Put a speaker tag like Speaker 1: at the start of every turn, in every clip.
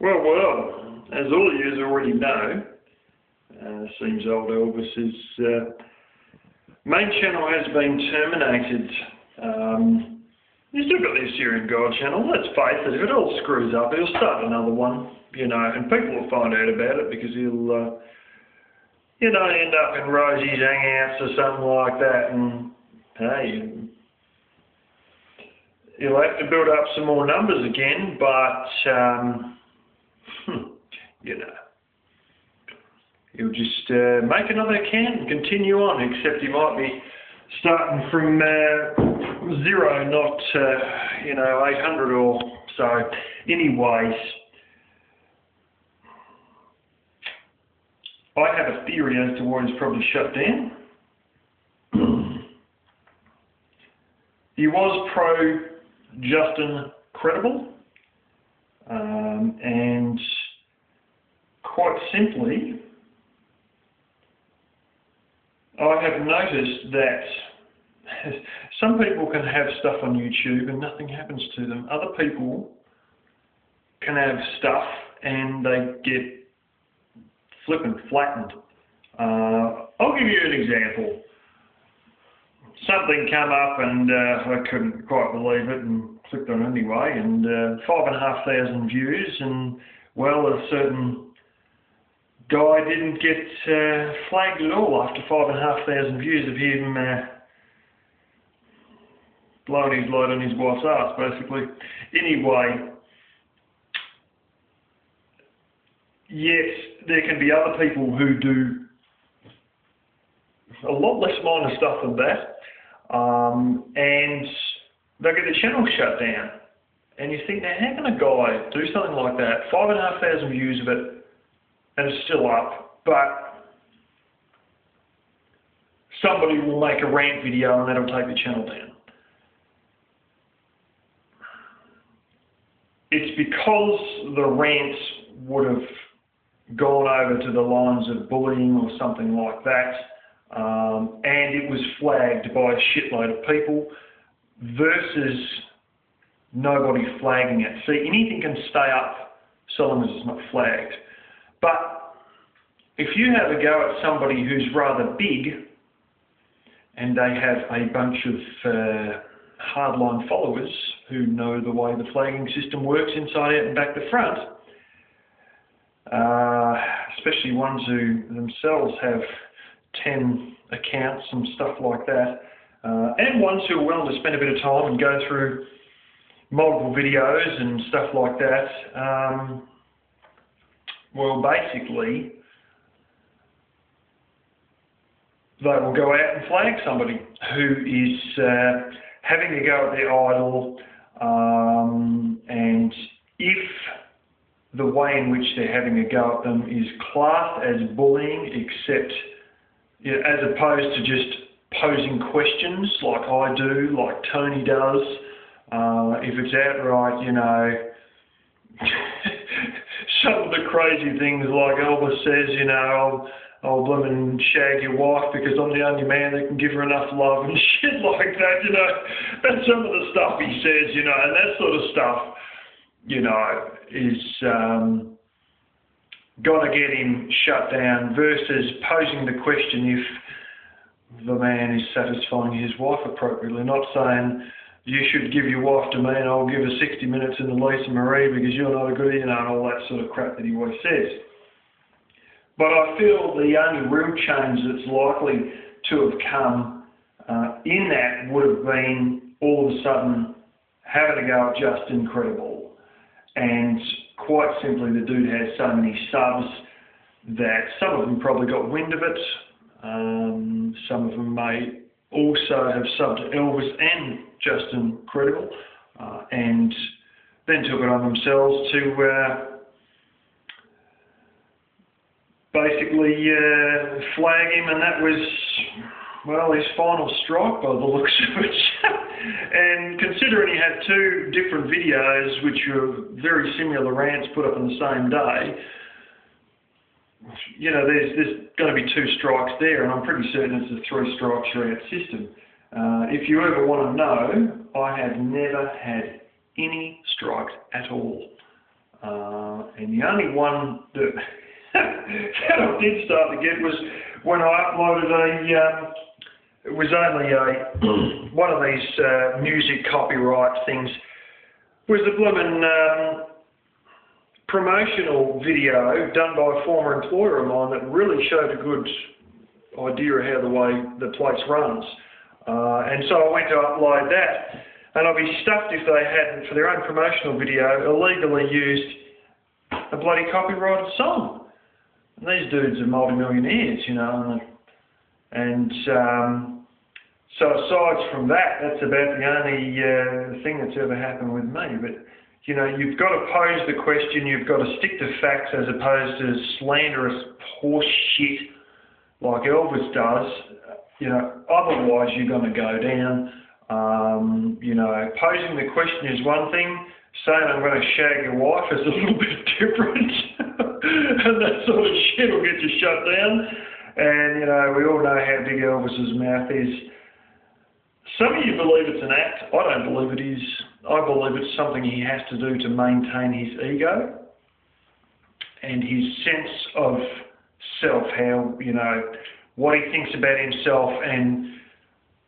Speaker 1: Well, as all of you already know, seems old Elvis's main channel has been terminated. You still got the Syrian God channel, let's face it, if it all screws up, he'll start another one, and people will find out about it because he'll, end up in Rosie's Hangouts or something like that, and hey, he'll have to build up some more numbers again, but, he'll just make another account and continue on, except he might be starting from zero, not, 800 or so. Anyways, I have a theory as to why he's probably shut down. He was pro-Justin credible, and quite simply, I have noticed that some people can have stuff on YouTube and nothing happens to them. Other people can have stuff and they get flipping flattened. I'll give you an example. Something came up and I couldn't quite believe it and clicked on it anyway, and 5,500 views, and well, a certain guy didn't get flagged at all after 5,500 views of him blowing his load on his wife's ass, basically. Anyway, yes, there can be other people who do a lot less minor stuff than that, and they'll get their channel shut down. And you think, now how can a guy do something like that, 5,500 views of it, and it's still up, but somebody will make a rant video and that'll take the channel down. It's because the rants would have gone over to the lines of bullying or something like that, and it was flagged by a shitload of people, versus nobody flagging it. See, anything can stay up so long as it's not flagged. But if you have a go at somebody who's rather big and they have a bunch of hardline followers who know the way the flagging system works inside out and back to front, especially ones who themselves have 10 accounts and stuff like that, and ones who are willing to spend a bit of time and go through multiple videos and stuff like that, well, basically, they will go out and flag somebody who is having a go at their idol, and if the way in which they're having a go at them is classed as bullying, except as opposed to just posing questions like I do, like Tony does, if it's outright, some of the crazy things like Elvis says, I'll blooming shag your wife because I'm the only man that can give her enough love and shit like that, That's some of the stuff he says, and that sort of stuff, is gonna get him shut down, versus posing the question if the man is satisfying his wife appropriately, not saying you should give your wife to me and I'll give her 60 minutes in the Lisa Marie because you're not a good, and all that sort of crap that he always says. But I feel the only real change that's likely to have come in that would have been all of a sudden having to go at Justin credible. And quite simply, the dude has so many subs that some of them probably got wind of it. Some of them may also have subbed to Elvis and Justin credible, and then took it on themselves to basically flag him, and that was, well, his final strike by the looks of it. And considering he had two different videos which were very similar rants put up on the same day, there's going to be two strikes there, and I'm pretty certain it's a 3-strike shootout system. If you ever want to know, I have never had any strikes at all. And the only one that, that I did start to get was when I uploaded it was only one of these music copyright things, was a blooming promotional video done by a former employer of mine that really showed a good idea of how the way the place runs. And so I went to upload that, and I'd be stuffed if they hadn't, for their own promotional video, illegally used a bloody copyrighted song. And these dudes are multi-millionaires, you know, and so aside from that, that's about the only thing that's ever happened with me. But you know, you've got to pose the question, you've got to stick to facts as opposed to slanderous horse shit like Elvis does. You know, otherwise you're going to go down. You know, posing the question is one thing, saying I'm going to shag your wife is a little bit different. And that sort of shit will get you shut down. And, you know, we all know how big Elvis's mouth is. Some of you believe it's an act. I don't believe it is. I believe it's something he has to do to maintain his ego and his sense of self, how, you know, what he thinks about himself. And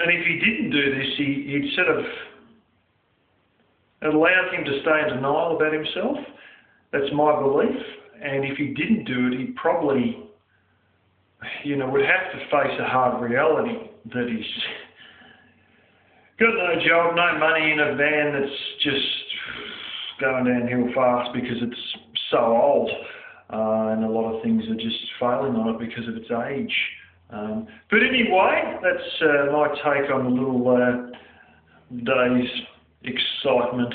Speaker 1: if he didn't do this, he'd sort of, it allows him to stay in denial about himself. That's my belief. And if he didn't do it, he'd probably, you know, would have to face a hard reality that he's got no job, no money, in a van that's just going downhill fast because it's so old, and a lot of things are just failing on it because of its age. But anyway, that's my take on the little day's excitement